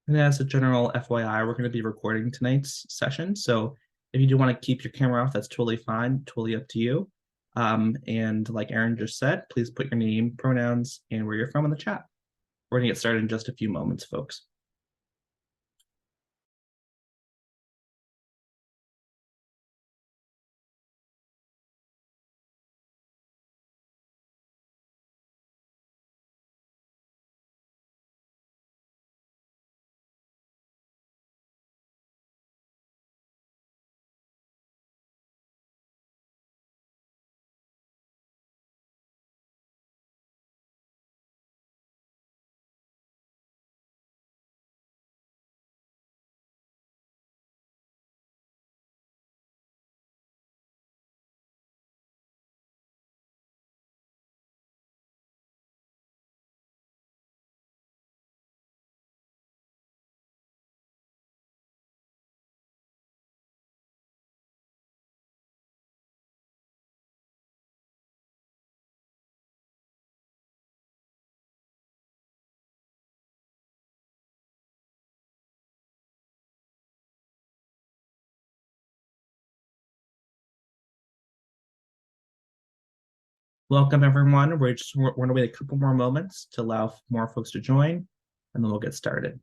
And as a general FYI, we're going to be recording tonight's session. So if you do want to keep your camera off, that's totally fine, totally up to you. And like Aaron just said, please put your name, pronouns, and where you're from in the chat. We're going to get started in just a few moments, folks. Welcome, everyone. We're going to wait a couple more moments to allow more folks to join, and then we'll get started.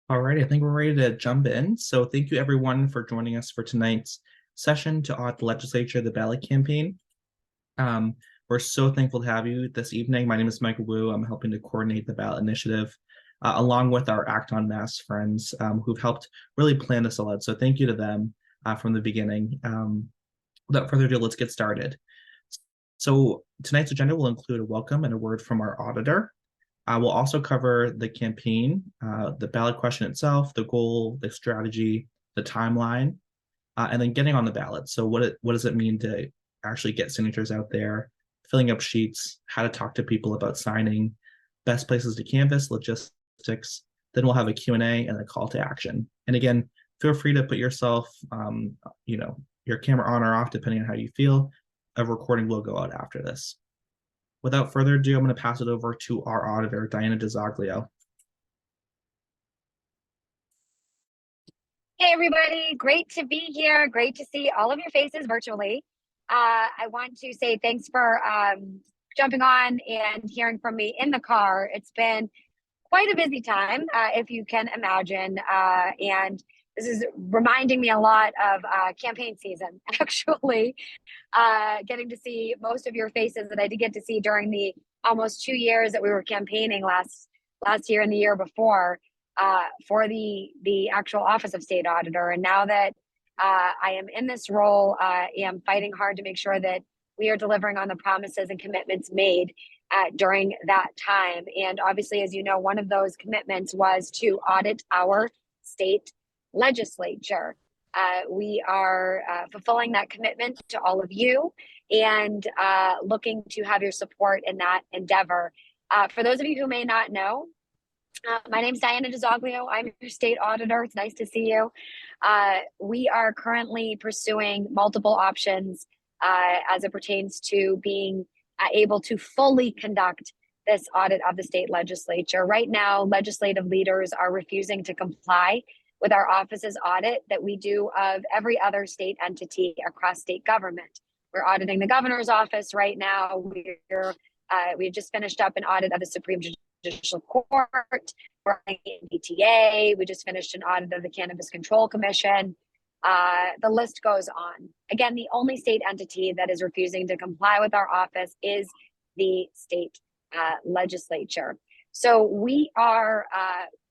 All right, I think we're ready to jump in. So thank you everyone for joining us for tonight's session to audit the legislature, the ballot campaign. We're so thankful to have you this evening. My name is Michael Wu. I'm helping to coordinate the ballot initiative along with our Act on Mass friends who've helped really plan this all out. So thank you to them from the beginning. Without further ado, let's get started. So tonight's agenda will include a welcome and a word from our auditor. We'll also cover the campaign, the ballot question itself, the goal, the strategy, the timeline, and then getting on the ballot. So what does it mean to actually get signatures out there, filling up sheets, how to talk to people about signing, best places to canvass, logistics. Then we'll have a Q&A and a call to action. And again, feel free to put yourself, your camera on or off, depending on how you feel. A recording will go out after this. Without further ado, I'm going to pass it over to our auditor, Diana DiZoglio. Hey, everybody. Great to be here. Great to see all of your faces virtually. I want to say thanks for jumping on and hearing from me in the car. It's been quite a busy time, if you can imagine. And this is reminding me a lot of campaign season, actually. Getting to see most of your faces that I did get to see during the almost 2 years that we were campaigning last year and the year before for the actual Office of State Auditor. And now that I am in this role, I am fighting hard to make sure that we are delivering on the promises and commitments made during that time. And obviously, as you know, one of those commitments was to audit our state legislature. We are fulfilling that commitment to all of you and looking to have your support in that endeavor. For those of you who may not know, my name is Diana DiZoglio. I'm your state auditor. It's nice to see you. We are currently pursuing multiple options as it pertains to being able to fully conduct this audit of the state legislature. Right now, legislative leaders are refusing to comply with our office's audit that we do of every other state entity across state government. We're auditing the governor's office right now. We've just finished up an audit of the Supreme Judicial Court. We're auditing BTA. We just finished an audit of the Cannabis Control Commission. The list goes on. Again, the only state entity that is refusing to comply with our office is the state legislature. So we are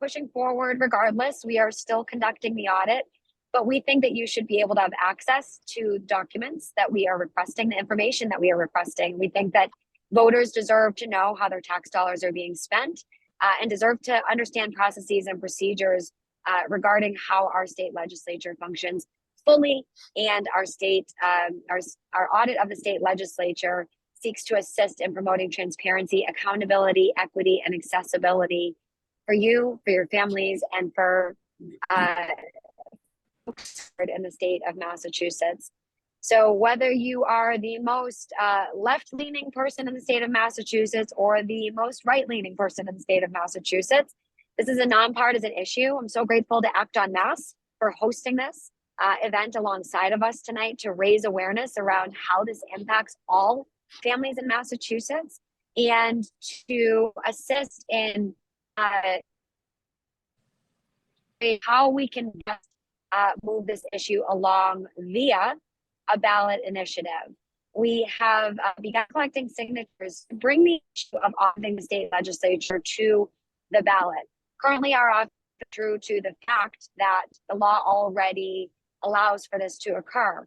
pushing forward regardless. We are still conducting the audit, but we think that you should be able to have access to documents that we are requesting, the information that we are requesting. We think that voters deserve to know how their tax dollars are being spent. and deserve to understand processes and procedures regarding how our state legislature functions fully, and our audit of the state legislature seeks to assist in promoting transparency, accountability, equity, and accessibility for you, for your families, and for folks in the state of Massachusetts. So whether you are the most left-leaning person in the state of Massachusetts or the most right-leaning person in the state of Massachusetts, this is a nonpartisan issue. I'm so grateful to Act on Mass for hosting this event alongside of us tonight to raise awareness around how this impacts all families in Massachusetts and to assist in how we can best move this issue along via a ballot initiative. We have begun collecting signatures to bring the issue of auditing the state legislature to the ballot. Currently, our office is true to the fact that the law already allows for this to occur.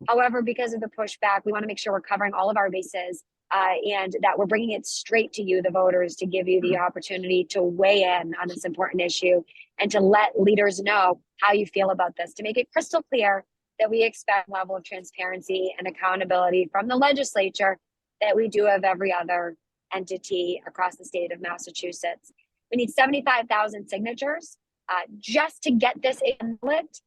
However, because of the pushback, we want to make sure we're covering all of our bases and that we're bringing it straight to you, the voters, to give you the opportunity to weigh in on this important issue and to let leaders know how you feel about this, to make it crystal clear that we expect a level of transparency and accountability from the legislature that we do of every other entity across the state of Massachusetts. We need 75,000 signatures just to get this in lit.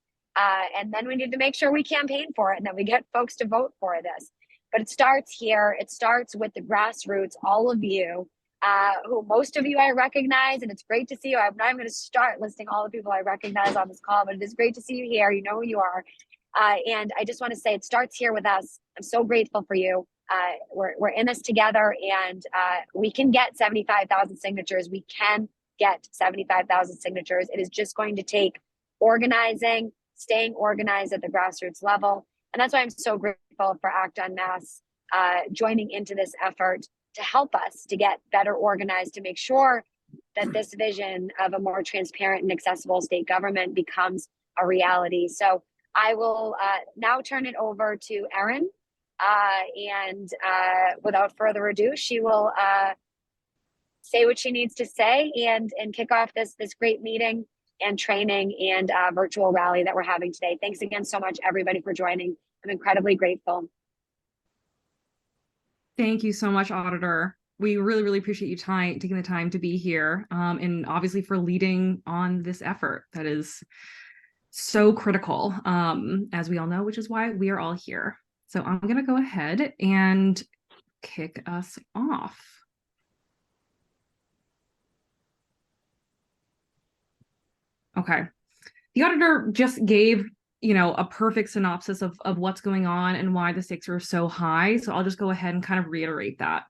And then we need to make sure we campaign for it and that we get folks to vote for this. But it starts here. It starts with the grassroots, all of you, who most of you I recognize, and it's great to see you. I'm not even going to start listing all the people I recognize on this call, but it is great to see you here. You know who you are. And I just want to say it starts here with us. I'm so grateful for you. We're in this together, and we can get 75,000 signatures. We can get 75,000 signatures. It is just going to take organizing, staying organized at the grassroots level. And that's why I'm so grateful for Act on Mass joining into this effort to help us to get better organized, to make sure that this vision of a more transparent and accessible state government becomes a reality. So I will now turn it over to Erin. And without further ado, she will say what she needs to say and kick off this great meeting and training and virtual rally that we're having today. Thanks again so much, everybody, for joining. I'm incredibly grateful. Thank you so much, Auditor. We really, really appreciate you taking the time to be here and obviously for leading on this effort that is so critical, as we all know, which is why we are all here. So I'm going to go ahead and kick us off. Okay. The auditor just gave, a perfect synopsis of what's going on and why the stakes are so high. So I'll just go ahead and kind of reiterate that.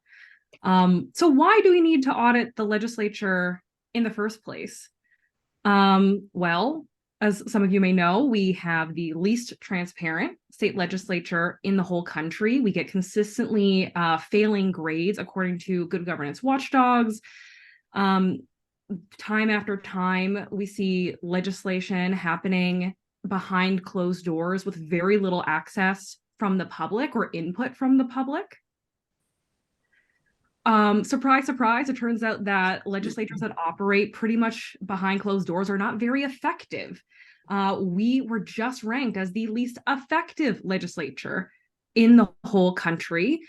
So why do we need to audit the legislature in the first place? Well, as some of you may know, we have the least transparent state legislature in the whole country. We get consistently failing grades according to good governance watchdogs. Time after time, we see legislation happening behind closed doors with very little access from the public or input from the public. Surprise, surprise, it turns out that legislatures that operate pretty much behind closed doors are not very effective. We were just ranked as the least effective legislature in the whole country.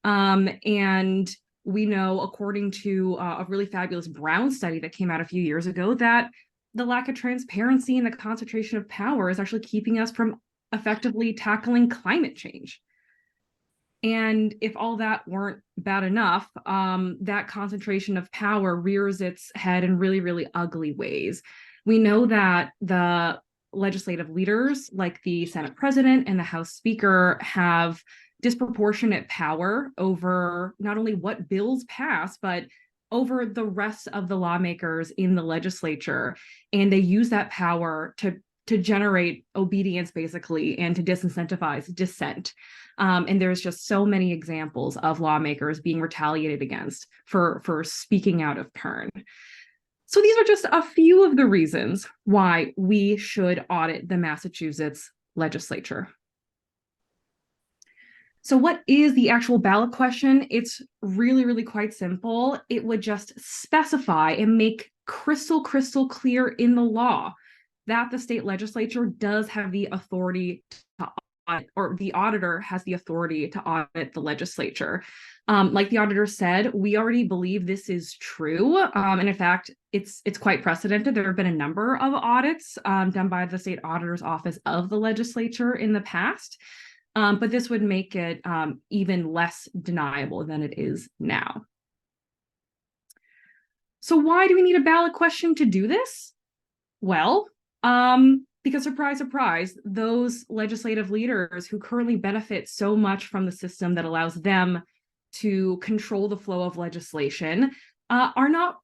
And we know, according to a really fabulous Brown study that came out a few years ago, that the lack of transparency and the concentration of power is actually keeping us from effectively tackling climate change. And if all that weren't bad enough, that concentration of power rears its head in really, really ugly ways. We know that the legislative leaders, like the Senate President and the House Speaker, have disproportionate power over not only what bills pass, but over the rest of the lawmakers in the legislature. And they use that power to generate obedience, basically, and to disincentivize dissent. And there's just so many examples of lawmakers being retaliated against for speaking out of turn. So these are just a few of the reasons why we should audit the Massachusetts legislature. So what is the actual ballot question? It's really, really quite simple. It would just specify and make crystal clear in the law that the state legislature does have the authority to audit, or the auditor has the authority to audit the legislature. Like the auditor said, we already believe this is true. And in fact, it's quite precedented. There have been a number of audits done by the state auditor's office of the legislature in the past. But this would make it even less deniable than it is now. So why do we need a ballot question to do this? Well, because surprise, surprise, those legislative leaders who currently benefit so much from the system that allows them to control the flow of legislation are not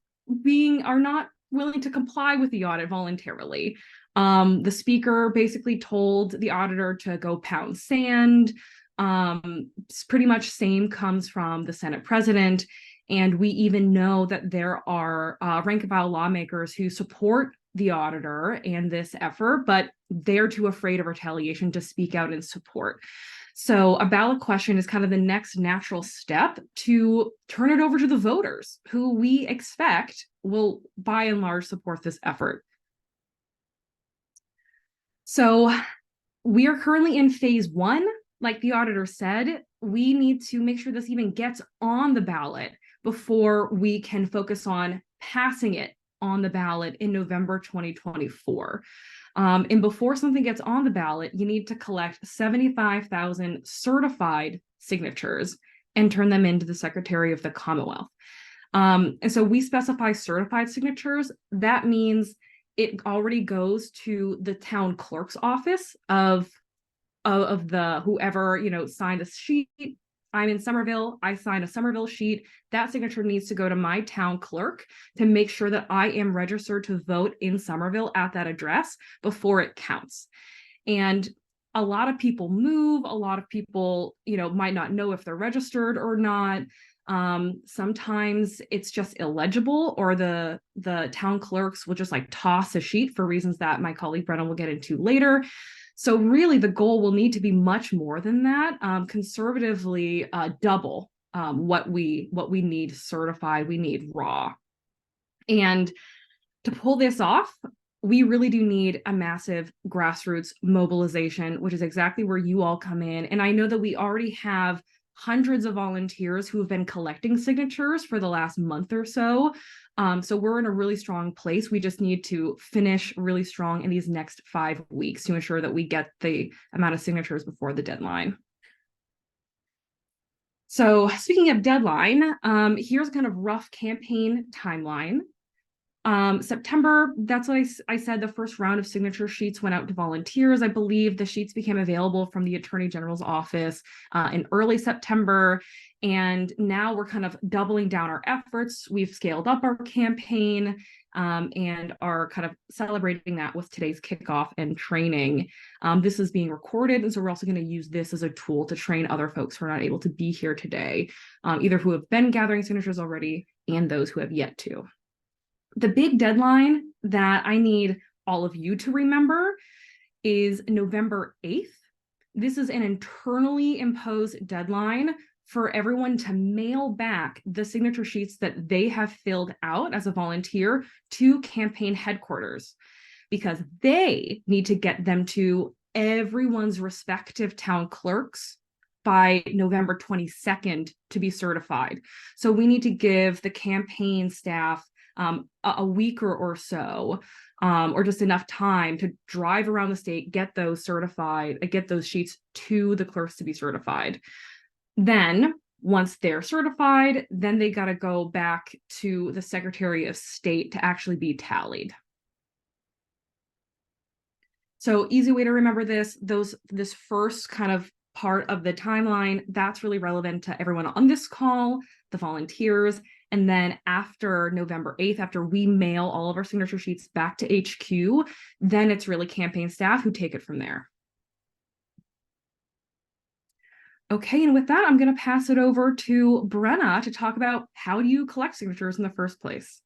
willing to comply with the audit voluntarily. The speaker basically told the auditor to go pound sand. Pretty much same comes from the Senate president. And we even know that there are rank and file lawmakers who support the auditor and this effort, but they're too afraid of retaliation to speak out in support. So a ballot question is kind of the next natural step to turn it over to the voters, who we expect will by and large support this effort. So we are currently in phase 1. Like the auditor said, we need to make sure this even gets on the ballot before we can focus on passing it on the ballot in November 2024. And before something gets on the ballot, you need to collect 75,000 certified signatures and turn them into the Secretary of the Commonwealth. And so we specify certified signatures. That means it already goes to the town clerk's office of the whoever signed a sheet. I'm in Somerville, I sign a Somerville sheet. That signature needs to go to my town clerk to make sure that I am registered to vote in Somerville at that address before it counts. And a lot of people move, a lot of people, might not know if they're registered or not. Sometimes it's just illegible, or the town clerks will just toss a sheet for reasons that my colleague Brenna will get into later. So really the goal will need to be much more than that, conservatively double what we need certified, we need raw. And to pull this off, we really do need a massive grassroots mobilization, which is exactly where you all come in. And I know that we already have hundreds of volunteers who have been collecting signatures for the last month or so. So we're in a really strong place. We just need to finish really strong in these next 5 weeks to ensure that we get the amount of signatures before the deadline. So speaking of deadline, here's kind of rough campaign timeline. September, that's what I said, the first round of signature sheets went out to volunteers. I believe the sheets became available from the Attorney General's office in early September. And now we're kind of doubling down our efforts. We've scaled up our campaign and are kind of celebrating that with today's kickoff and training. This is being recorded, and so we're also going to use this as a tool to train other folks who are not able to be here today, either who have been gathering signatures already and those who have yet to. The big deadline that I need all of you to remember is November 8th. This is an internally imposed deadline for everyone to mail back the signature sheets that they have filled out as a volunteer to campaign headquarters, because they need to get them to everyone's respective town clerks by November 22nd to be certified. So we need to give the campaign staff a week or so, or just enough time to drive around the state, get those certified, get those sheets to the clerks to be certified. Then once they're certified, then they got to go back to the Secretary of State to actually be tallied. So easy way to remember this first kind of part of the timeline, that's really relevant to everyone on this call, the volunteers. And then after November 8th, after we mail all of our signature sheets back to HQ, then it's really campaign staff who take it from there. Okay, and with that, I'm going to pass it over to Brenna to talk about how do you collect signatures in the first place.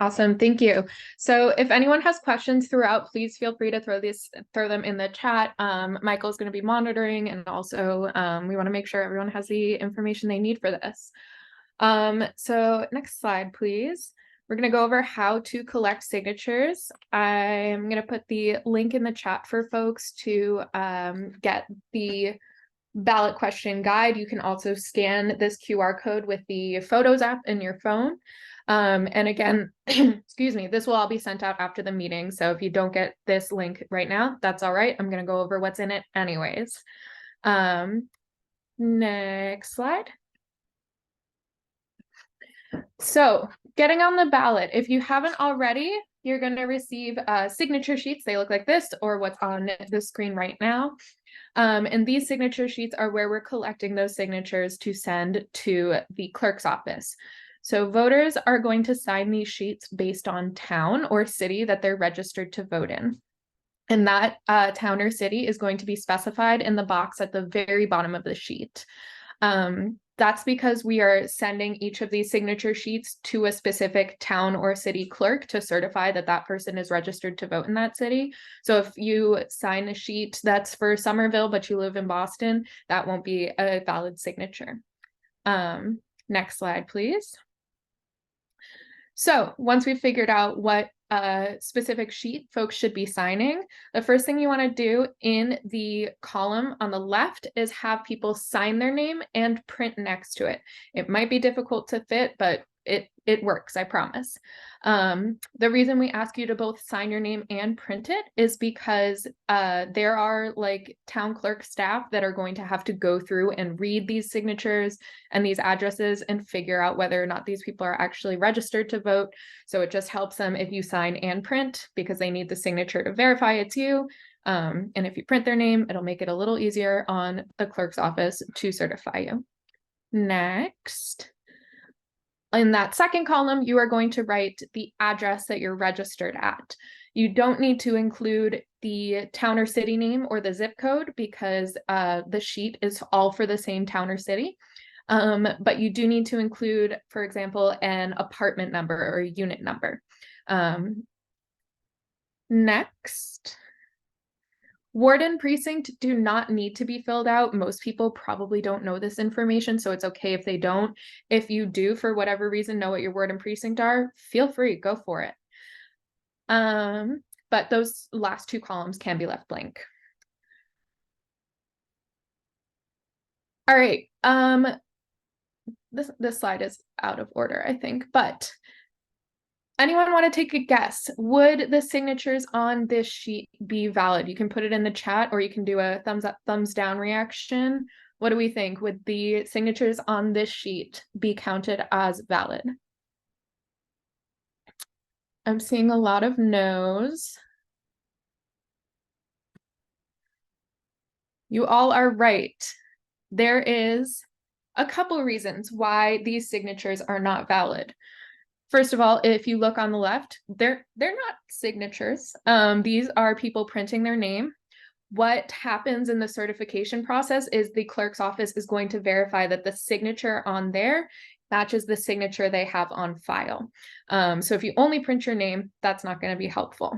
Awesome, thank you. So if anyone has questions throughout, please feel free to throw them in the chat. Michael's going to be monitoring, and also we want to make sure everyone has the information they need for this. So next slide, please. We're going to go over how to collect signatures. I'm going to put the link in the chat for folks to get the ballot question guide. You can also scan this QR code with the Photos app in your phone. And again, excuse me, this will all be sent out after the meeting. So if you don't get this link right now, that's all right. I'm going to go over what's in it anyways. Next slide. So getting on the ballot, if you haven't already, you're going to receive signature sheets. They look like this, or what's on the screen right now. And these signature sheets are where we're collecting those signatures to send to the clerk's office. So voters are going to sign these sheets based on town or city that they're registered to vote in. And that town or city is going to be specified in the box at the very bottom of the sheet. That's because we are sending each of these signature sheets to a specific town or city clerk to certify that that person is registered to vote in that city. So if you sign a sheet that's for Somerville, but you live in Boston, that won't be a valid signature. Next slide, please. So once we've figured out what specific sheet folks should be signing, the first thing you want to do in the column on the left is have people sign their name and print next to it. It might be difficult to fit, but it works, I promise. The reason we ask you to both sign your name and print it is because there are like town clerk staff that are going to have to go through and read these signatures and these addresses and figure out whether or not these people are actually registered to vote. So it just helps them if you sign and print, because they need the signature to verify it's you. And if you print their name, it'll make it a little easier on the clerk's office to certify you. Next. In that second column, you are going to write the address that you're registered at. You don't need to include the town or city name or the zip code, because the sheet is all for the same town or city. But you do need to include, for example, an apartment number or a unit number. Next. Ward and precinct do not need to be filled out. Most people probably don't know this information, so it's okay if they don't. If you do, for whatever reason, know what your ward and precinct are, feel free, go for it. But those last two columns can be left blank. All right, this slide is out of order, I think, but anyone want to take a guess? Would the signatures on this sheet be valid? You can put it in the chat, or you can do a thumbs up, thumbs down reaction. What do we think? Would the signatures on this sheet be counted as valid? I'm seeing a lot of no's. You all are right. There is a couple reasons why these signatures are not valid. First of all, if you look on the left, they're not signatures. These are people printing their name. What happens in the certification process is the clerk's office is going to verify that the signature on there matches the signature they have on file. So if you only print your name, that's not going to be helpful.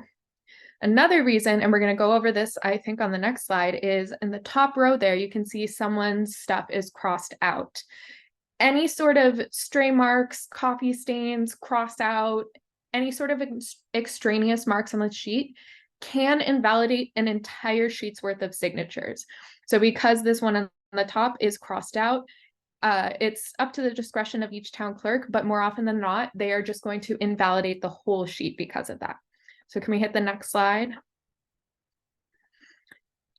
Another reason, and we're going to go over this, I think, on the next slide, is in the top row there, you can see someone's stuff is crossed out. Any sort of stray marks, coffee stains, cross out, any sort of extraneous marks on the sheet can invalidate an entire sheet's worth of signatures. So because this one on the top is crossed out, it's up to the discretion of each town clerk, but more often than not, they are just going to invalidate the whole sheet because of that. So can we hit the next slide?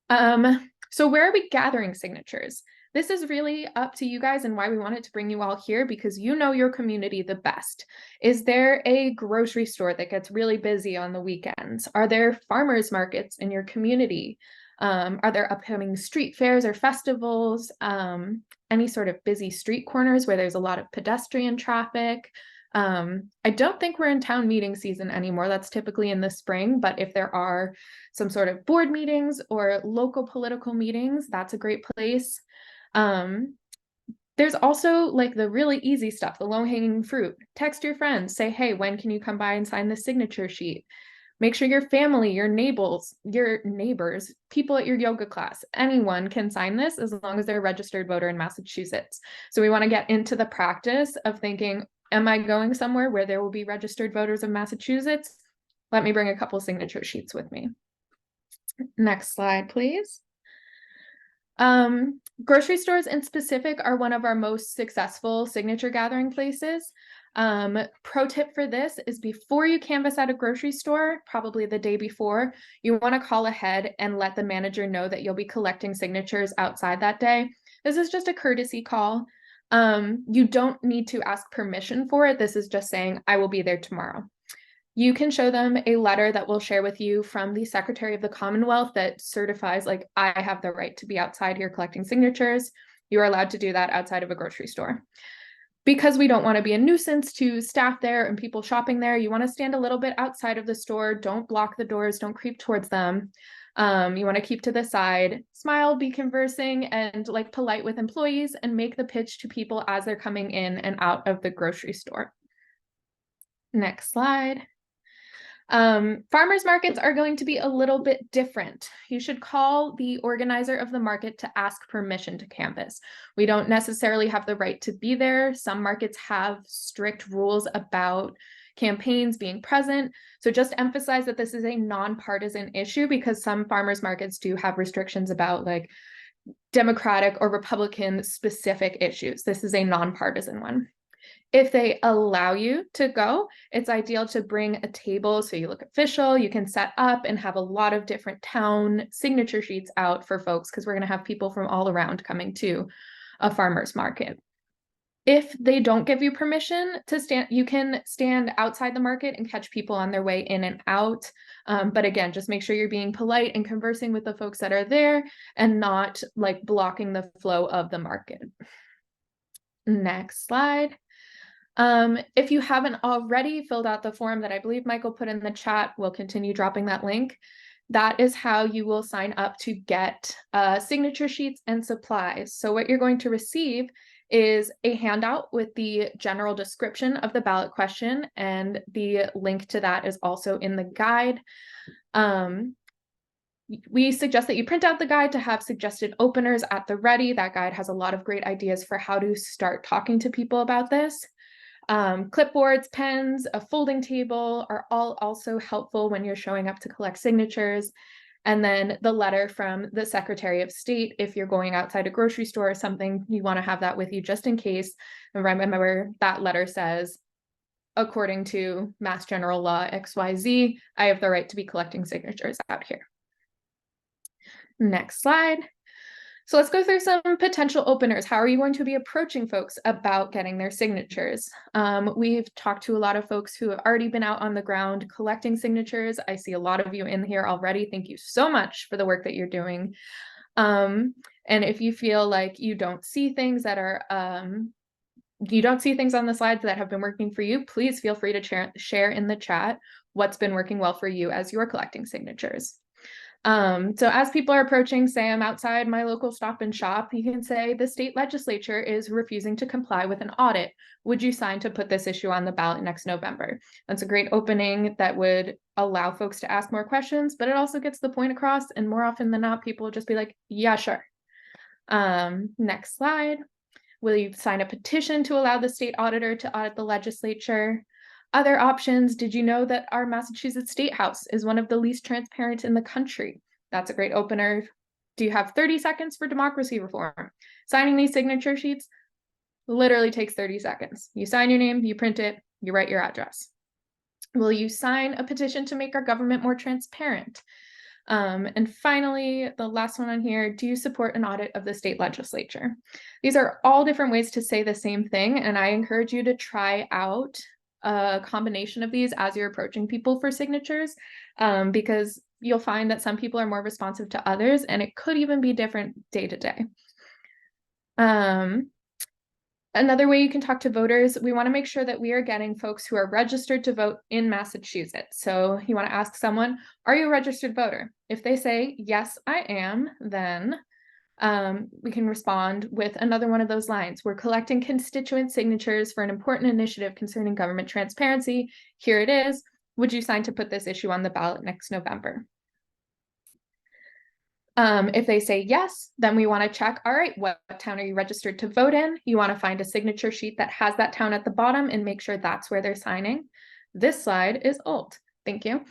So where are we gathering signatures? This is really up to you guys and why we wanted to bring you all here, because you know your community the best. Is there a grocery store that gets really busy on the weekends? Are there farmers markets in your community? Are there upcoming street fairs or festivals? Any sort of busy street corners where there's a lot of pedestrian traffic? I don't think we're in town meeting season anymore. That's typically in the spring, but if there are some sort of board meetings or local political meetings, that's a great place. There's also like the really easy stuff, the low-hanging fruit. Text your friends, say, hey, when can you come by and sign the signature sheet? Make sure your family, your neighbors, people at your yoga class, anyone can sign this as long as they're a registered voter in Massachusetts. So we want to get into the practice of thinking, am I going somewhere where there will be registered voters of Massachusetts? Let me bring a couple signature sheets with me. Next slide, please. Grocery stores in specific are one of our most successful signature gathering places. Pro tip for this is before you canvass at a grocery store, probably the day before, you want to call ahead and let the manager know that you'll be collecting signatures outside that day. This is just a courtesy call. You don't need to ask permission for it. This is just saying, I will be there tomorrow. You can show them a letter that we'll share with you from the Secretary of the Commonwealth that certifies, like, I have the right to be outside here collecting signatures. You are allowed to do that outside of a grocery store. Because we don't want to be a nuisance to staff there and people shopping there, you want to stand a little bit outside of the store. Don't block the doors. Don't creep towards them. You want to keep to the side, smile, be conversing, and like polite with employees, and make the pitch to people as they're coming in and out of the grocery store. Next slide. Farmers markets are going to be a little bit different. You should call the organizer of the market to ask permission to canvass. We don't necessarily have the right to be there. Some markets have strict rules about campaigns being present. So just emphasize that this is a nonpartisan issue, because some farmers markets do have restrictions about like Democratic or Republican specific issues. This is a nonpartisan one. If they allow you to go, it's ideal to bring a table so you look official. You can set up and have a lot of different town signature sheets out for folks, because we're going to have people from all around coming to a farmer's market. If they don't give you permission to stand, you can stand outside the market and catch people on their way in and out. But again, just make sure you're being polite and conversing with the folks that are there and not like blocking the flow of the market. Next slide. If you haven't already filled out the form that I believe Michael put in the chat, we'll continue dropping that link. That is how you will sign up to get signature sheets and supplies. So what you're going to receive is a handout with the general description of the ballot question, and the link to that is also in the guide. We suggest that you print out the guide to have suggested openers at the ready. That guide has a lot of great ideas for how to start talking to people about this. Clipboards, pens, a folding table are all also helpful when you're showing up to collect signatures. And then the letter from the Secretary of State, if you're going outside a grocery store or something, you want to have that with you just in case. And remember, that letter says, according to Mass General Law XYZ, I have the right to be collecting signatures out here. Next slide. So let's go through some potential openers. How are you going to be approaching folks about getting their signatures? We've talked to a lot of folks who have already been out on the ground collecting signatures. I see a lot of you in here already. Thank you so much for the work that you're doing. And if you feel like you don't see things that are, you don't see things on the slides that have been working for you, please feel free to share in the chat what's been working well for you as you're collecting signatures. So as people are approaching, say I'm outside my local Stop and Shop, you can say the state legislature is refusing to comply with an audit. Would you sign to put this issue on the ballot next November? That's a great opening that would allow folks to ask more questions, but it also gets the point across, and more often than not, people will just be like, yeah, sure. Next slide. Will you sign a petition to allow the state auditor to audit the legislature? Other options, did you know that our Massachusetts State House is one of the least transparent in the country? That's a great opener. Do you have 30 seconds for democracy reform? Signing these signature sheets literally takes 30 seconds. You sign your name, you print it, you write your address. Will you sign a petition to make our government more transparent? And finally, the last one on here, do you support an audit of the state legislature? These are all different ways to say the same thing, and I encourage you to try out a combination of these as you're approaching people for signatures, because you'll find that some people are more responsive to others, and it could even be different day to day. Another way you can talk to voters, we want to make sure that we are getting folks who are registered to vote in Massachusetts. So you want to ask someone, are you a registered voter? If they say, yes, I am, then We can respond with another one of those lines. We're collecting constituent signatures for an important initiative concerning government transparency. Here it is. Would you sign to put this issue on the ballot next November? If they say yes, then we want to check, all right, what town are you registered to vote in? You want to find a signature sheet that has that town at the bottom and make sure that's where they're signing. This slide is old. Thank you.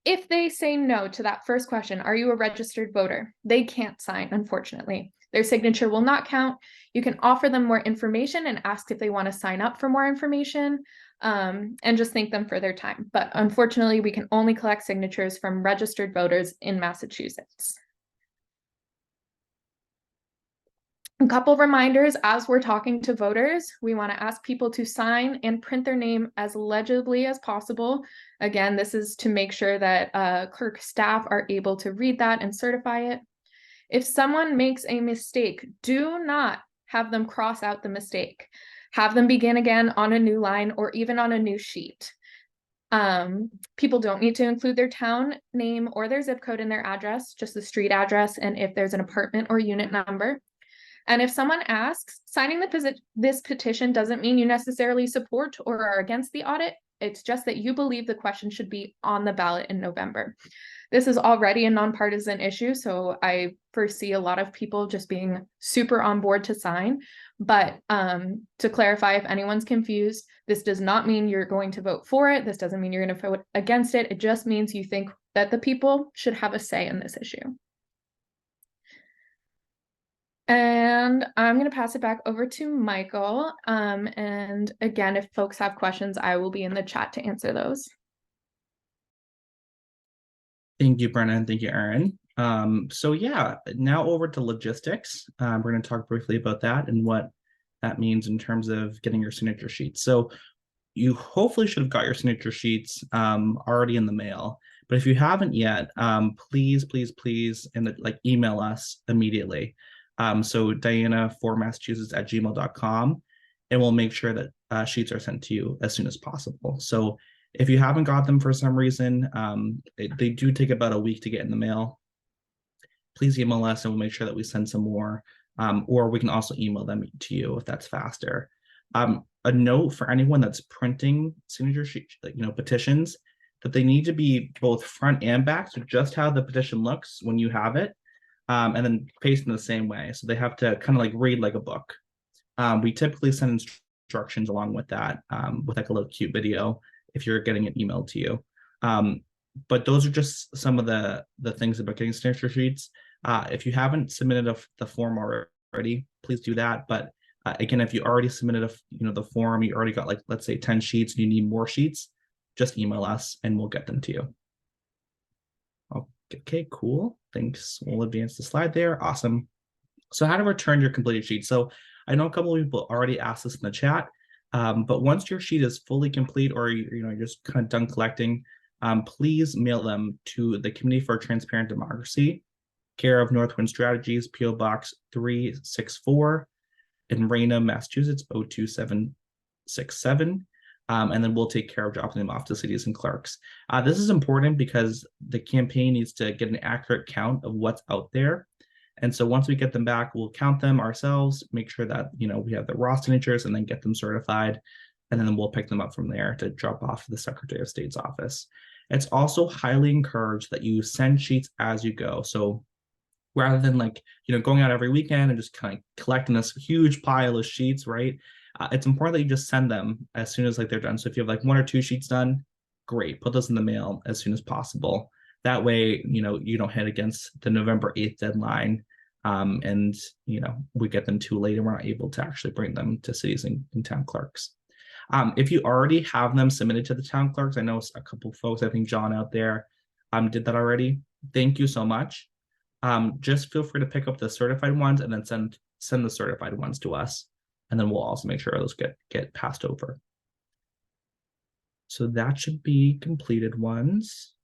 If they say no to that first question, are you a registered voter? They can't sign, unfortunately. Their signature will not count. You can offer them more information and ask if they want to sign up for more information, and just thank them for their time. But unfortunately, we can only collect signatures from registered voters in Massachusetts. A couple reminders as we're talking to voters, we want to ask people to sign and print their name as legibly as possible. Again, this is to make sure that clerk staff are able to read that and certify it. If someone makes a mistake, do not have them cross out the mistake. Have them begin again on a new line or even on a new sheet. People don't need to include their town name or their zip code in their address, just the street address and if there's an apartment or unit number. And if someone asks, signing this petition doesn't mean you necessarily support or are against the audit. It's just that you believe the question should be on the ballot in November. This is already a nonpartisan issue, so I foresee a lot of people just being super on board to sign. But to clarify, if anyone's confused, this does not mean you're going to vote for it. This doesn't mean you're going to vote against it. It just means you think that the people should have a say in this issue. And I'm going to pass it back over to Michael. And again, if folks have questions, I will be in the chat to answer those. Thank you, Brennan. Thank you, Erin. So yeah, now over to logistics. We're going to talk briefly about that and what that means in terms of getting your signature sheets. So you hopefully should have got your signature sheets already in the mail. But if you haven't yet, please, and email us immediately. So Diana for Massachusetts@gmail.com, and we'll make sure that sheets are sent to you as soon as possible. So if you haven't got them for some reason, they do take about a week to get in the mail. Please email us and we'll make sure that we send some more, or we can also email them to you if that's faster. A note for anyone that's printing signature sheet, petitions, that they need to be both front and back, so just how the petition looks when you have it. And then paste in the same way. So they have to kind of read like a book. We typically send instructions along with that, with a little cute video if you're getting it emailed to you. But those are just some of the things about getting signature sheets. If you haven't submitted the form already, please do that. But again, if you already submitted the form, you already got let's say 10 sheets and you need more sheets, just email us and we'll get them to you. Okay, cool. Thanks. We'll advance the slide there. Awesome. So how to return your completed sheet. So I know a couple of people already asked this in the chat, but once your sheet is fully complete or you're just kind of done collecting, please mail them to the Committee for Transparent Democracy, care of Northwind Strategies, PO Box 364 in Raynham, Massachusetts 02767. And then we'll take care of dropping them off to cities and clerks. This is important because the campaign needs to get an accurate count of what's out there. And so once we get them back, we'll count them ourselves, make sure that we have the raw signatures, and then get them certified. And then we'll pick them up from there to drop off to the Secretary of State's office. It's also highly encouraged that you send sheets as you go. So rather than going out every weekend and just kind of collecting this huge pile of sheets, right? It's important that you just send them as soon as they're done. So if you have 1 or 2 sheets done, great, put those in the mail as soon as possible. That way, you don't hit against the November 8th deadline, and we get them too late and we're not able to actually bring them to cities and town clerks. If you already have them submitted to the town clerks, I know a couple of folks, I think John out there, did that already. Thank you so much. Just feel free to pick up the certified ones and then send the certified ones to us. And then we'll also make sure those get passed over. So that should be completed ones.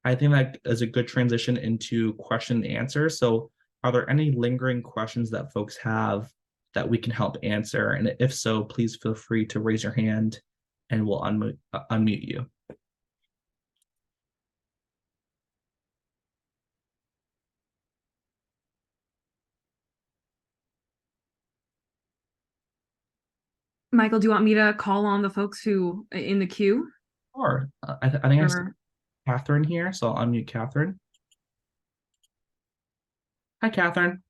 I think that is a good transition into question and answer. So are there any lingering questions that folks have that we can help answer? And if so, please feel free to raise your hand and we'll unmute you. Michael, do you want me to call on the folks who in the queue? Or I think I see Or Catherine here, so I'll unmute Catherine. Hi, Catherine.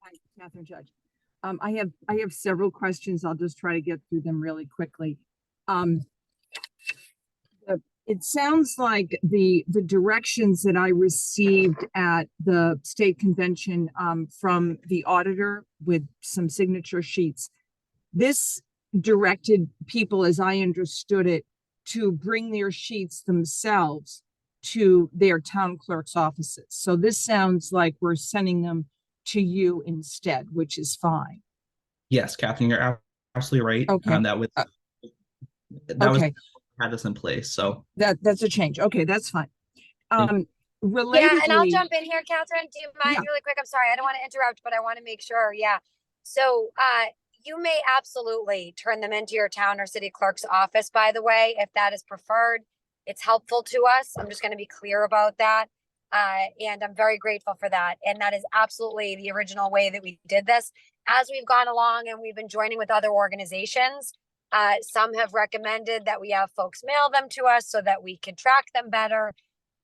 Hi, Catherine Judge. I have several questions. I'll just try to get through them really quickly. It sounds like the directions that I received at the state convention from the auditor with some signature sheets, this directed people, as I understood it, to bring their sheets themselves to their town clerk's offices. So this sounds like we're sending them to you instead, which is fine. Yes, Catherine, you're absolutely right. Okay. That was Okay. had this in place. So That's a change. Okay, that's fine. Yeah, Relatedly, and I'll jump in here, Catherine. Do you mind Yeah. really quick? I'm sorry, I don't want to interrupt, but I want to make sure. Yeah. So you may absolutely turn them into your town or city clerk's office, by the way, if that is preferred. It's helpful to us. I'm just going to be clear about that. And I'm very grateful for that. And that is absolutely the original way that we did this. As we've gone along and we've been joining with other organizations, some have recommended that we have folks mail them to us so that we can track them better.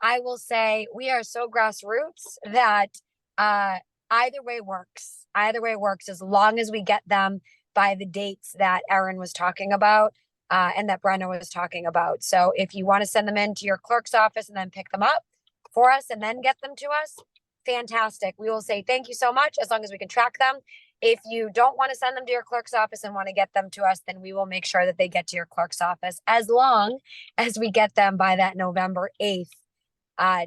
I will say we are so grassroots that either way works. Either way works as long as we get them by the dates that Erin was talking about and that Brenna was talking about. So if you want to send them into your clerk's office and then pick them up for us and then get them to us, fantastic. We will say thank you so much as long as we can track them. If you don't want to send them to your clerk's office and want to get them to us, then we will make sure that they get to your clerk's office as long as we get them by that November 8th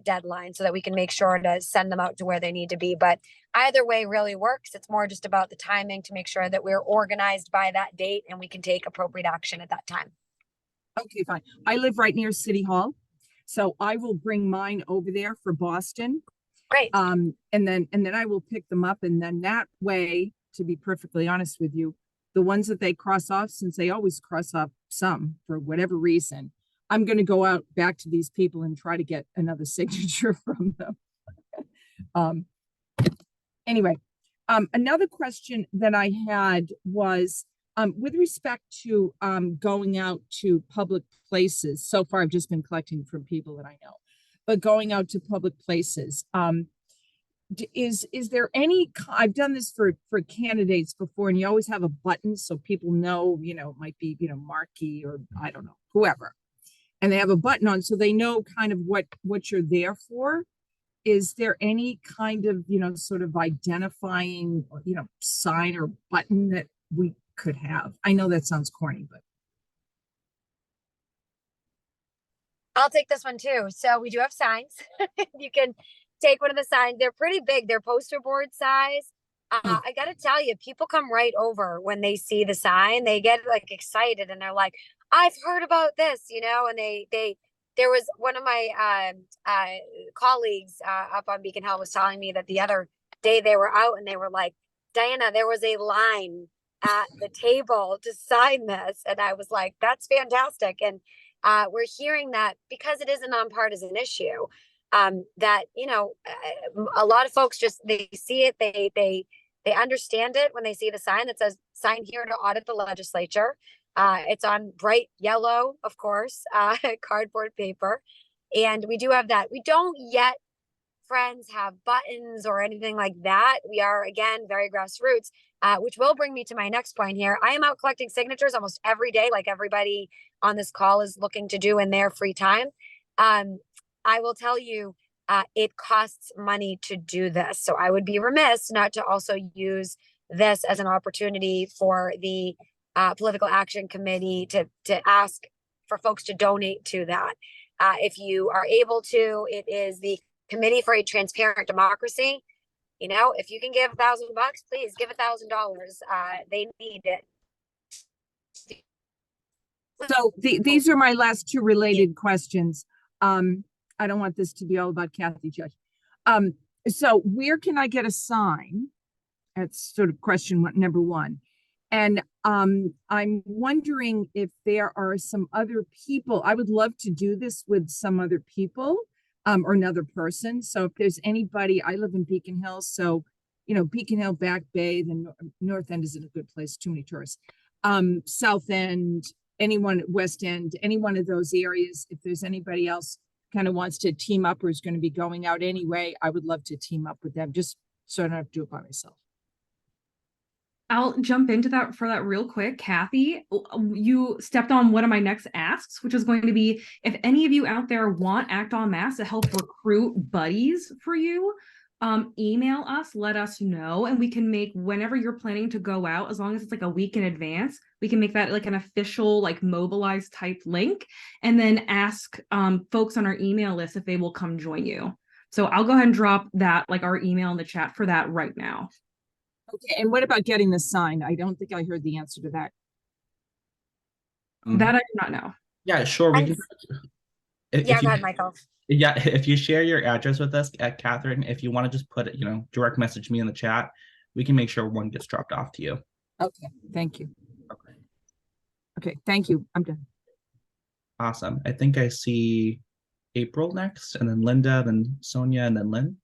deadline so that we can make sure to send them out to where they need to be. But either way really works. It's more just about the timing to make sure that we're organized by that date and we can take appropriate action at that time. okay, fine. I live right near City Hall, so I will bring mine over there for Boston. Great. And then I will pick them up, and then that way, to be perfectly honest with you, the ones that they cross off, since they always cross off some for whatever reason, I'm going to go out back to these people and try to get another signature from them. Anyway, another question that I had was with respect to going out to public places. So far, I've just been collecting from people that I know, but going out to public places. Is there any, I've done this for candidates before, and you always have a button so people know, it might be, Markey or I don't know, whoever. And they have a button on so they know kind of what you're there for. Is there any kind of, sort of identifying, sign or button that we could have? I know that sounds corny, but. I'll take this one too. So we do have signs. You can take one of the signs. They're pretty big. They're poster board size. I got to tell you, people come right over when they see the sign. They get like excited and they're like, I've heard about this, and there was one of my colleagues up on Beacon Hill was telling me that the other day they were out and they were like, Diana, there was a line at the table to sign this. And I was like, that's fantastic. And we're hearing that because it is a nonpartisan issue, that, a lot of folks just, they see it, they understand it when they see the sign that says sign here to audit the legislature. It's on bright yellow, of course, cardboard paper. And we do have that. We don't yet, friends, have buttons or anything like that. We are, again, very grassroots, which will bring me to my next point here. I am out collecting signatures almost every day, like everybody on this call is looking to do in their free time. I will tell you, it costs money to do this. So I would be remiss not to also use this as an opportunity for the Political Action Committee to ask for folks to donate to that. If you are able to, it is the Committee for a Transparent Democracy. If you can give $1,000, please give $1,000. They need it. So these are my last two related questions. I don't want this to be all about Kathy, Judge. So where can I get a sign? That's sort of question number one. And I'm wondering if there are some other people. I would love to do this with some other people or another person. So if there's anybody, I live in Beacon Hill. So, Beacon Hill, Back Bay, the North End isn't a good place, too many tourists. South End, anyone at West End, any one of those areas. If there's anybody else kind of wants to team up or is going to be going out anyway, I would love to team up with them, just so I don't have to do it by myself. I'll jump into that for that real quick. Kathy, you stepped on one of my next asks, which is going to be, if any of you out there want Act en Masse to help recruit buddies for you, email us, let us know, and we can make, whenever you're planning to go out, as long as it's like a week in advance, we can make that like an official, like mobilized type link, and then ask folks on our email list if they will come join you. So I'll go ahead and drop that, like our email in the chat for that right now. Okay, and what about getting the sign? I don't think I heard the answer to that. That I do not know. Yeah, sure. We can, Yeah, go ahead, Michael. Yeah, if you share your address with us, Catherine, if you want to just put it, direct message me in the chat, we can make sure one gets dropped off to you. Okay, thank you. Okay. Okay, thank you. I'm done. Awesome. I think I see April next, and then Linda, then Sonia, and then Lynn.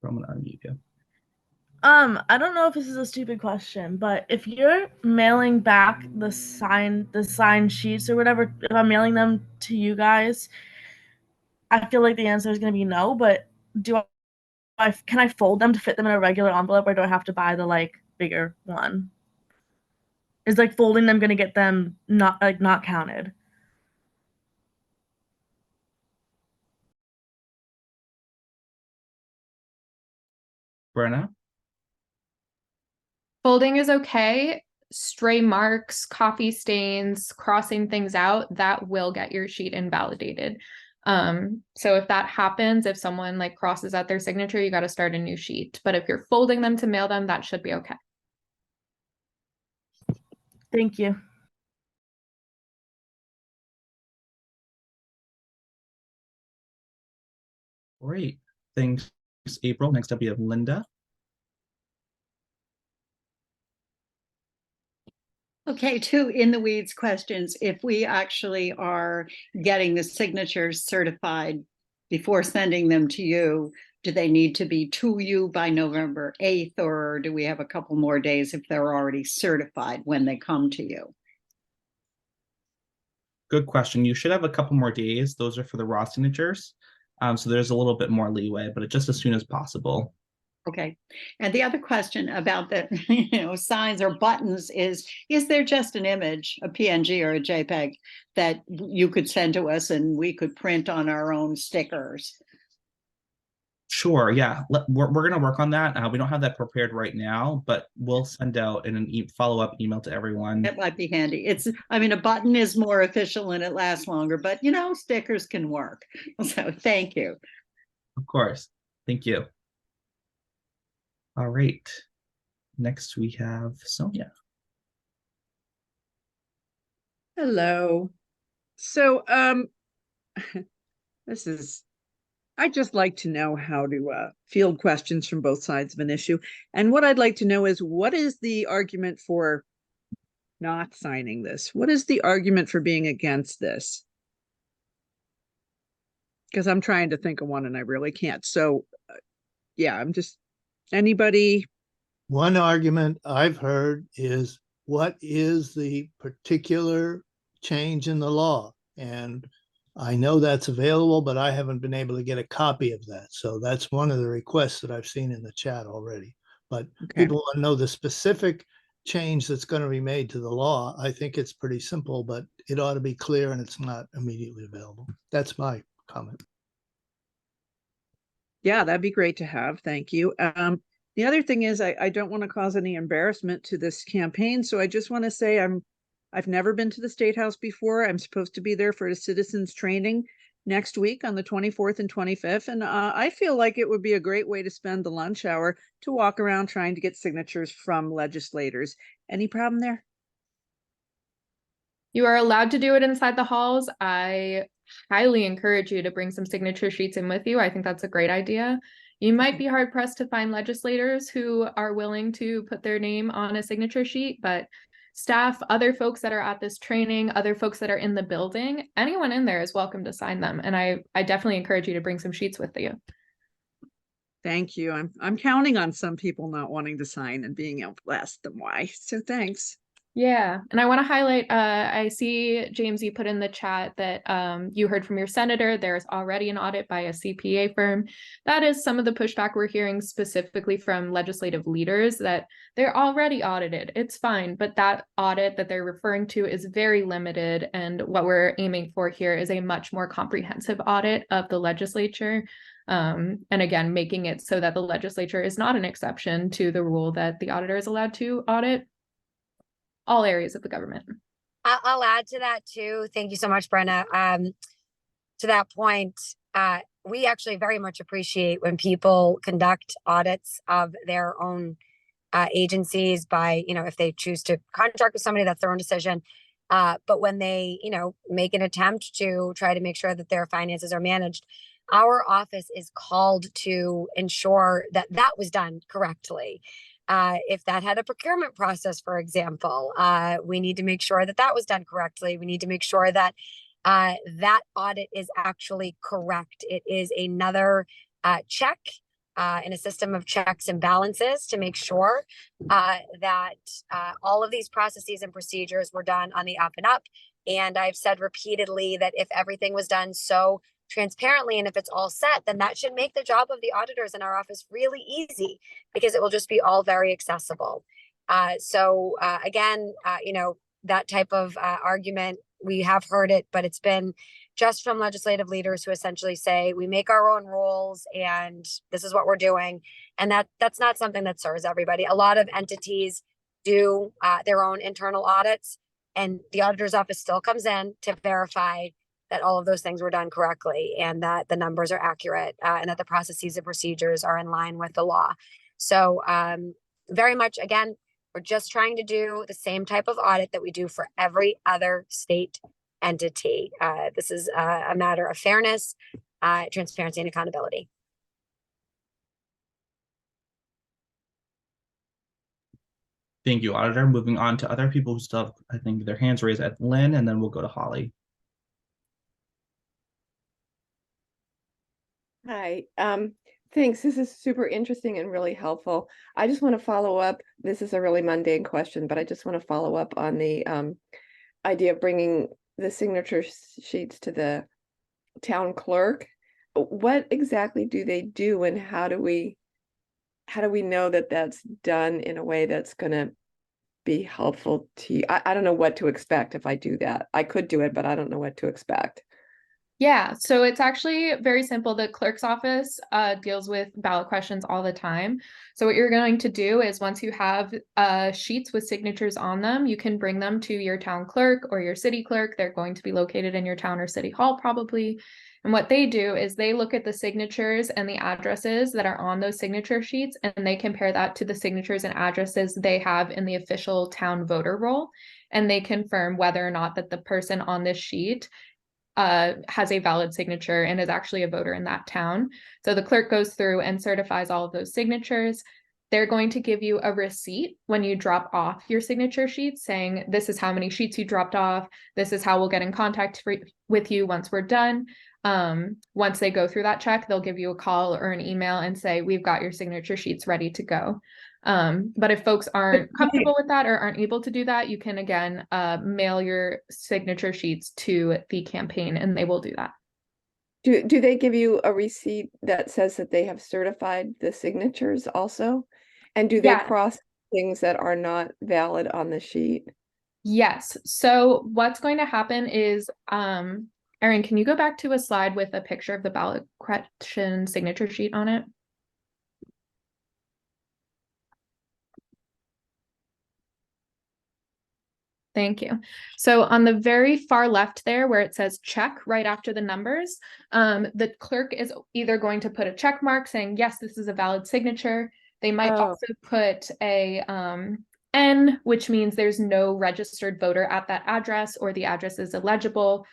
I'm gonna unmute you. I don't know if this is a stupid question, but if you're mailing back the sign sheets or whatever, if I'm mailing them to you guys, I feel like the answer is going to be no, but can I fold them to fit them in a regular envelope, or do I have to buy the like bigger one? Is like folding them going to get them not counted? Brenna? Folding is okay. Stray marks, coffee stains, crossing things out, that will get your sheet invalidated. So if that happens, if someone like crosses out their signature, you got to start a new sheet. But if you're folding them to mail them, that should be okay. Thank you. Great. Thanks, April. Next up, we have Linda. Okay, two in the weeds questions. If we actually are getting the signatures certified before sending them to you, do they need to be to you by November 8th, or do we have a couple more days if they're already certified when they come to you? Good question. You should have a couple more days. Those are for the raw signatures. So there's a little bit more leeway, but just as soon as possible. Okay. And the other question about the signs or buttons is there just an image, a PNG or a JPEG, that you could send to us and we could print on our own stickers? Sure. Yeah. We're going to work on that. We don't have that prepared right now, but we'll send out in an follow-up email to everyone. That might be handy. A button is more official and it lasts longer, but stickers can work. So thank you. Of course. Thank you. All right. Next we have Sonia. Hello. So I'd just like to know how to field questions from both sides of an issue. And what I'd like to know is, what is the argument for not signing this? What is the argument for being against this? Because I'm trying to think of one and I really can't. So yeah, anybody? One argument I've heard is, what is the particular change in the law? And I know that's available, but I haven't been able to get a copy of that. So that's one of the requests that I've seen in the chat already. But people want to know the specific change that's going to be made to the law. I think it's pretty simple, but it ought to be clear and it's not immediately available. That's my comment. Yeah, that'd be great to have. Thank you. The other thing is, I don't want to cause any embarrassment to this campaign. So I just want to say I've never been to the State House before. I'm supposed to be there for a citizens training next week on the 24th and 25th. And I feel like it would be a great way to spend the lunch hour to walk around trying to get signatures from legislators. Any problem there? You are allowed to do it inside the halls. I highly encourage you to bring some signature sheets in with you. I think that's a great idea. You might be hard pressed to find legislators who are willing to put their name on a signature sheet, but staff, other folks that are at this training, other folks that are in the building, anyone in there is welcome to sign them. And I definitely encourage you to bring some sheets with you. Thank you. I'm counting on some people not wanting to sign and being able to ask them why. So thanks. Yeah, and I want to highlight, I see, James, you put in the chat that you heard from your senator, there's already an audit by a CPA firm. That is some of the pushback we're hearing specifically from legislative leaders, that they're already audited. It's fine, but that audit that they're referring to is very limited. And what we're aiming for here is a much more comprehensive audit of the legislature. And again, making it so that the legislature is not an exception to the rule that the auditor is allowed to audit all areas of the government. I'll add to that too. Thank you so much, Brenna. To that point, we actually very much appreciate when people conduct audits of their own agencies by, if they choose to contract with somebody, that's their own decision. But when they, make an attempt to try to make sure that their finances are managed, our office is called to ensure that that was done correctly. If that had a procurement process, for example, we need to make sure that that was done correctly. We need to make sure that that audit is actually correct. It is another check in a system of checks and balances to make sure that all of these processes and procedures were done on the up and up. And I've said repeatedly that if everything was done so transparently and if it's all set, then that should make the job of the auditors in our office really easy, because it will just be all very accessible. So again, that type of argument, we have heard it, but it's been just from legislative leaders who essentially say we make our own rules and this is what we're doing. And that's not something that serves everybody. A lot of entities do their own internal audits, and the auditor's office still comes in to verify that all of those things were done correctly and that the numbers are accurate and that the processes and procedures are in line with the law. So very much, again, we're just trying to do the same type of audit that we do for every other state entity. This is a matter of fairness, transparency, and accountability. Thank you, Auditor. Moving on to other people who still have, I think, their hands raised at Lynn, and then we'll go to Holly. Hi, thanks. This is super interesting and really helpful. I just want to follow up. This is a really mundane question, but I just want to follow up on the idea of bringing the signature sheets to the town clerk. What exactly do they do, and how do we know that that's done in a way that's going to be helpful to you? I don't know what to expect if I do that. I could do it, but I don't know what to expect. Yeah, so it's actually very simple. The clerk's office deals with ballot questions all the time. So what you're going to do is, once you have sheets with signatures on them, you can bring them to your town clerk or your city clerk. They're going to be located in your town or city hall probably. And what they do is they look at the signatures and the addresses that are on those signature sheets, and they compare that to the signatures and addresses they have in the official town voter roll. And they confirm whether or not that the person on this sheet has a valid signature and is actually a voter in that town. So the clerk goes through and certifies all of those signatures. They're going to give you a receipt when you drop off your signature sheets, saying this is how many sheets you dropped off. This is how we'll get in contact with you once we're done. Once they go through that check, they'll give you a call or an email and say, we've got your signature sheets ready to go. But if folks aren't comfortable with that or aren't able to do that, you can again mail your signature sheets to the campaign and they will do that. Do they give you a receipt that says that they have certified the signatures also? And do they cross things that are not valid on the sheet? Yes. So what's going to happen is, Erin, can you go back to a slide with a picture of the ballot question signature sheet on it? Thank you. So on the very far left there, where it says check right after the numbers, the clerk is either going to put a check mark saying, yes, this is a valid signature. They might also put a N, which means there's no registered voter at that address or the address is illegible.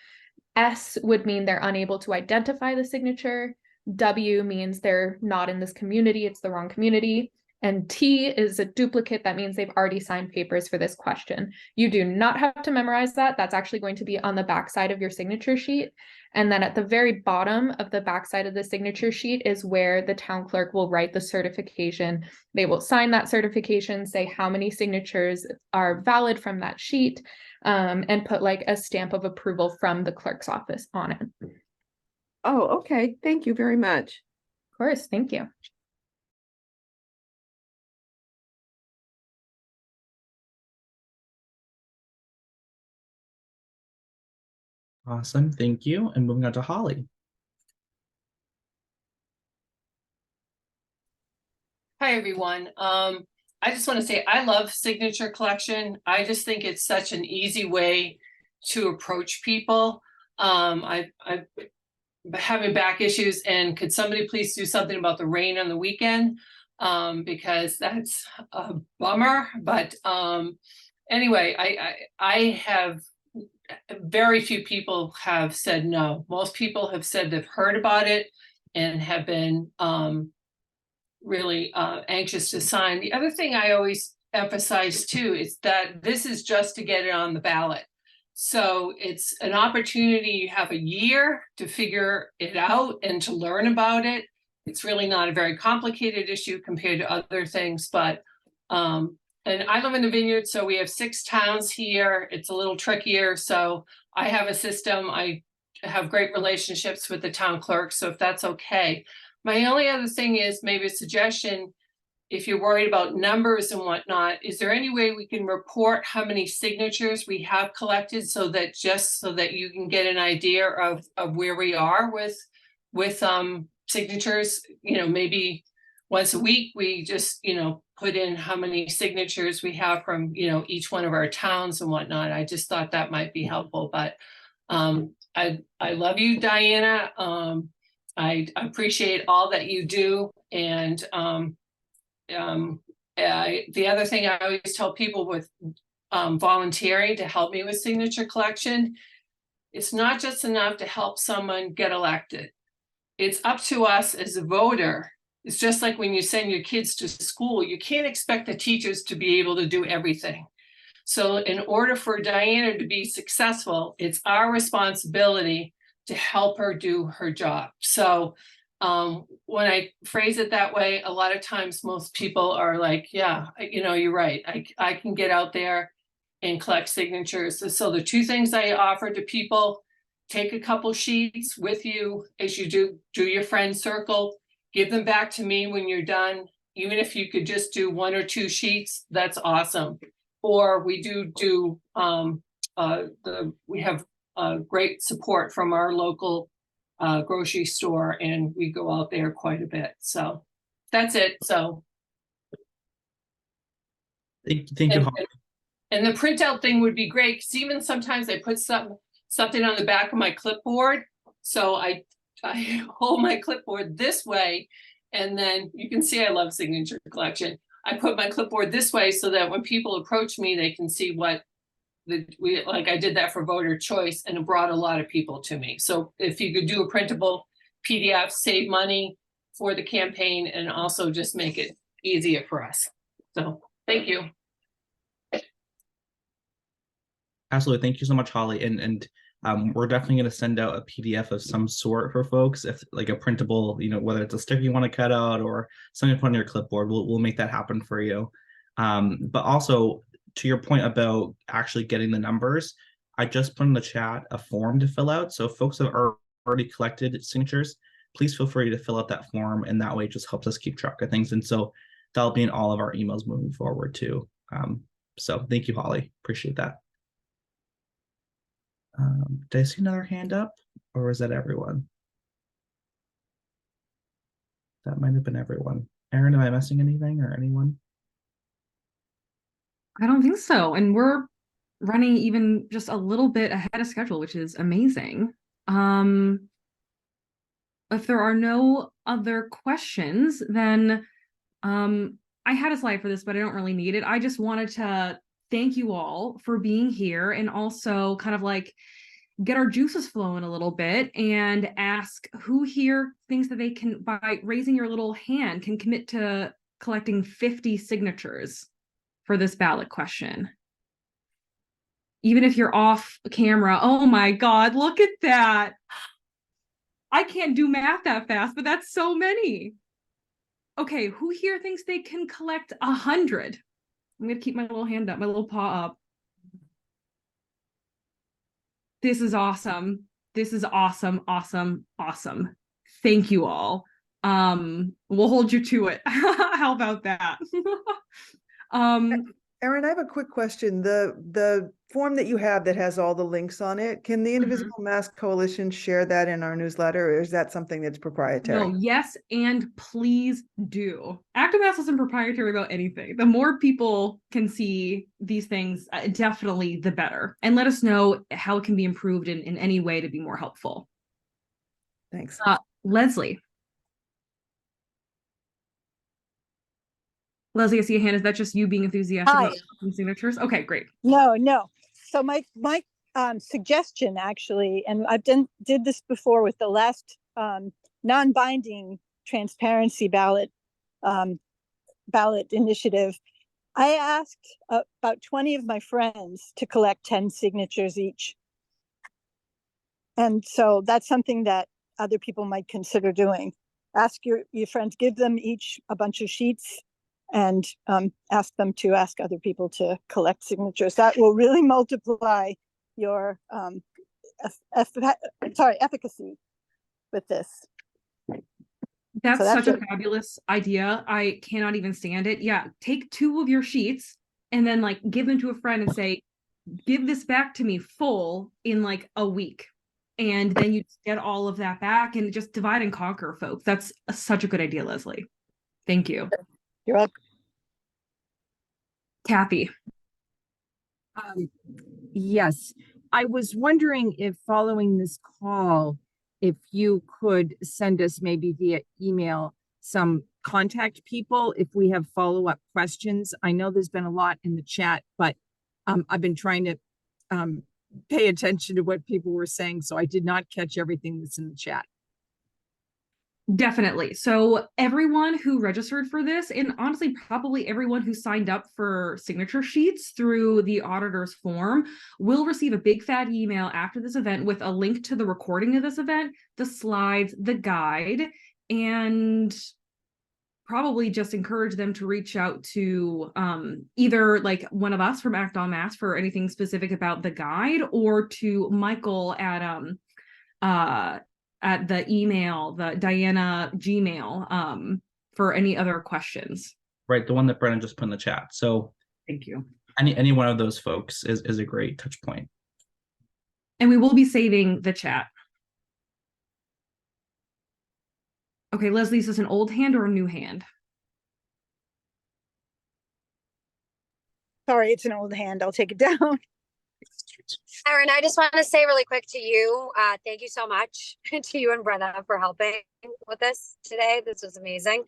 S would mean they're unable to identify the signature. W means they're not in this community, it's the wrong community. And T is a duplicate. That means they've already signed papers for this question. You do not have to memorize that. That's actually going to be on the backside of your signature sheet. And then at the very bottom of the backside of the signature sheet is where the town clerk will write the certification. They will sign that certification, say how many signatures are valid from that sheet, and put like a stamp of approval from the clerk's office on it. Of Oh, okay. Thank you very much. course, thank you. Awesome, thank you. And moving on to Holly. Hi, everyone. I just want to say I love signature collection. I just think it's such an easy way to approach people. I've having back issues, and could somebody please do something about the rain on the weekend? Because that's a bummer. But anyway, I have very few people have said no. Most people have said they've heard about it and have been really anxious to sign. The other thing I always emphasize too is that this is just to get it on the ballot. So it's an opportunity. You have a year to figure it out and to learn about it. It's really not a very complicated issue compared to other things, but and I live in the Vineyard, so we have 6 towns here. It's a little trickier. So I have a system. I have great relationships with the town clerk. So if that's okay. My only other thing is maybe a suggestion, if you're worried about numbers and whatnot, is there any way we can report how many signatures we have collected so that you can get an idea of where we are with signatures? You know, maybe once a week we just, you know, put in how many signatures we have from, you know, each one of our towns and whatnot. I just thought that might be helpful, but I love you, Diana. I appreciate all that you do. And the other thing I always tell people with volunteering to help me with signature collection, it's not just enough to help someone get elected. It's up to us as a voter. It's just like when you send your kids to school, you can't expect the teachers to be able to do everything. So in order for Diana to be successful, it's our responsibility to help her do her job. So when I phrase it that way, a lot of times most people are like, yeah, you know, you're right. I can get out there and collect signatures. So the 2 things I offer to people, take a couple sheets with you as you do your friend circle, give them back to me when you're done. Even if you could just do 1 or 2 sheets, that's awesome. Or we do we have great support from our local grocery store, and we go out there quite a bit. So that's it. So Thank you, Holly. And the printout thing would be great, because even sometimes I put something on the back of my clipboard. So I hold my clipboard this way, and then you can see I love signature collection. I put my clipboard this way so that when people approach me, they can see what like I did that for voter choice, and it brought a lot of people to me. So if you could do a printable PDF, save money for the campaign, and also just make it easier for us. So thank you. Absolutely. Thank you so much, Holly. And we're definitely going to send out a PDF of some sort for folks, if like a printable, you know, whether it's a sticker you want to cut out or something to put on your clipboard, we'll make that happen for you. But also, to your point about actually getting the numbers, I just put in the chat a form to fill out. So if folks have already collected signatures, please feel free to fill out that form, and that way it just helps us keep track of things. And so that'll be in all of our emails moving forward too. So thank you, Holly. Appreciate that. Did I see another hand up, or was that everyone? That might have been everyone. Erin, am I missing anything or anyone? I don't think so. And we're running even just a little bit ahead of schedule, which is amazing. If there are no other questions, then I had a slide for this, but I don't really need it. I just wanted to thank you all for being here, and also kind of like get our juices flowing a little bit and ask who here thinks that they can, by raising your little hand, can commit to collecting 50 signatures for this ballot question. Even if you're off camera, oh my God, look at that. I can't do math that fast, but that's so many. Okay, who here thinks they can collect 100? I'm gonna keep my little hand up, my little paw up. This is awesome. This is awesome, awesome, awesome. Thank you all. We'll hold you to it. How about that? Erin, I have a quick question. The form that you have that has all the links on it, can the Indivisible Mask Coalition share that in our newsletter, or is that something that's proprietary? No, yes, and please do. Active Mask isn't proprietary about anything. The more people can see these things, definitely the better. And let us know how it can be improved in any way to be more helpful. Thanks. Leslie, I see a hand. Is that just you being enthusiastic about signatures? Okay, great. No. So my suggestion actually, and I've did this before with the last non-binding transparency ballot initiative. I asked about 20 of my friends to collect 10 signatures each. And so that's something that other people might consider doing. Ask your friends, give them each a bunch of sheets, and ask them to ask other people to collect signatures. That will really multiply your efficacy with this. That's such a fabulous idea. I cannot even stand it. Yeah, take 2 of your sheets and then like give them to a friend and say, give this back to me full in like a week. And then you get all of that back and just divide and conquer, folks. That's such a good idea, Leslie. Thank you. You're welcome. Kathy. Yes, I was wondering if following this call, if you could send us maybe via email some contact people if we have follow-up questions. I know there's been a lot in the chat, but I've been trying to pay attention to what people were saying, so I did not catch everything that's in the chat. Definitely. So everyone who registered for this, and honestly, probably everyone who signed up for signature sheets through the auditor's form, will receive a big fat email after this event with a link to the recording of this event, the slides, the guide, and probably just encourage them to reach out to either like one of us from Act on Mass for anything specific about the guide, or to Michael at the email, the Diana Gmail, for any other questions. Right, the one that Brennan just put in the chat. So thank you. Any one of those folks is a great touch point. And we will be saving the chat. Okay, Leslie, is this an old hand or a new hand? Sorry, it's an old hand. I'll take it down. Erin, I just want to say really quick to you, thank you so much to you and Brenna for helping with this today. This was amazing.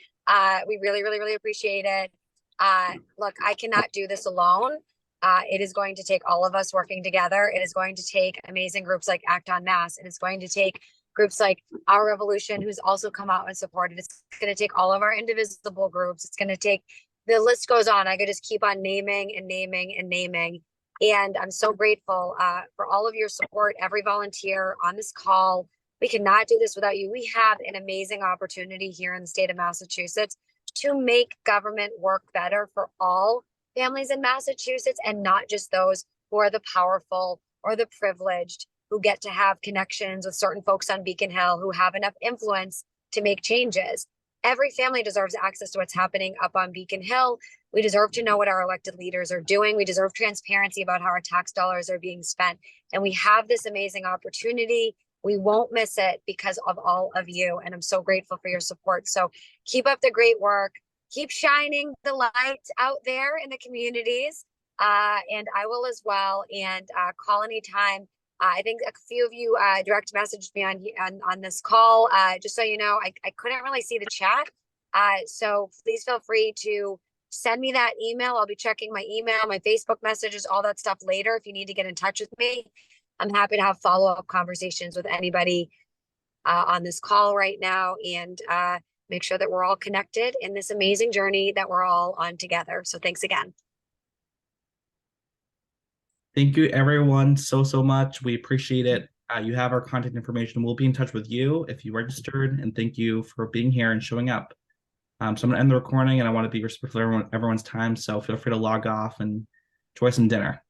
We really, really, really appreciate it. Look, I cannot do this alone. It is going to take all of us working together. It is going to take amazing groups like Act on Mass. It is going to take groups like Our Revolution, who's also come out and supported. It's going to take all of our indivisible groups. It's going to take, the list goes on. I could just keep on naming and naming and naming. And I'm so grateful for all of your support, every volunteer on this call. We cannot do this without you. We have an amazing opportunity here in the state of Massachusetts to make government work better for all families in Massachusetts, and not just those who are the powerful or the privileged, who get to have connections with certain folks on Beacon Hill, who have enough influence to make changes. Every family deserves access to what's happening up on Beacon Hill. We deserve to know what our elected leaders are doing. We deserve transparency about how our tax dollars are being spent. And we have this amazing opportunity. We won't miss it because of all of you. And I'm so grateful for your support. So keep up the great work. Keep shining the light out there in the communities. And I will as well. And call anytime. I think a few of you direct messaged me on this call. Just so you know, I couldn't really see the chat. So please feel free to send me that email. I'll be checking my email, my Facebook messages, all that stuff later. If you need to get in touch with me, I'm happy to have follow-up conversations with anybody on this call right now. And make sure that we're all connected in this amazing journey that we're all on together. So thanks again. Thank you, everyone, so much. We appreciate it. You have our contact information. We'll be in touch with you if you registered, and thank you for being here and showing up. So I'm going to end the recording, and I want to be respectful of everyone's time, so feel free to log off and enjoy some dinner.